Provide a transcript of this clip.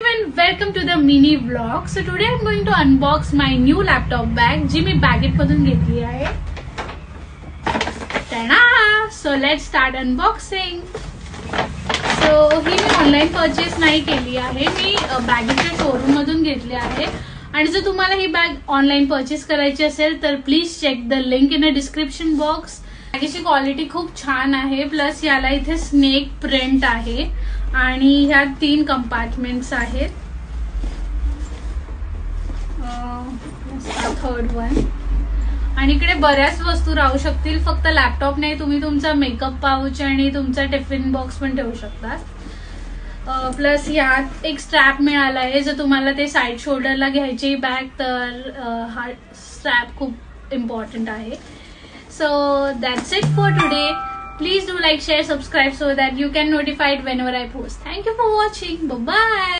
everyone, welcome to the mini vlog. So today I'm going to unbox my new laptop bag जी मी बॅगेत मधून घेतली आहे. So let's start unboxing. So he me online purchase नाही केली आहे, मी बॅगेच्या showroom मधून घेतली आहे. आणि जर तुम्हाला ही बॅग ऑनलाइन परचेस करायची असेल तर please check the link in a description box. बॅगेची क्वालिटी खूप छान आहे, प्लस याला इथे स्नेक प्रिंट आहे आणि ह्या 3 कंपार्टमेंट्स आहेत. Third one. आणि इकडे बऱ्याच वस्तू राहू शकतील, फक्त लॅपटॉप नाही, तुम्ही तुमचा मेकअप पाउच आणि तुमचा टिफिन बॉक्स पण ठेवू शकता. प्लस यात एक स्ट्रॅप मिळाला आहे, जर तुम्हाला ते साइड शोल्डरला घ्यायची बॅग तर हा स्ट्रॅप खूप इम्पॉर्टंट आहे. So that's it for today. Please do like, share, subscribe so that you can notified whenever I post. Thank you for watching. Bye bye.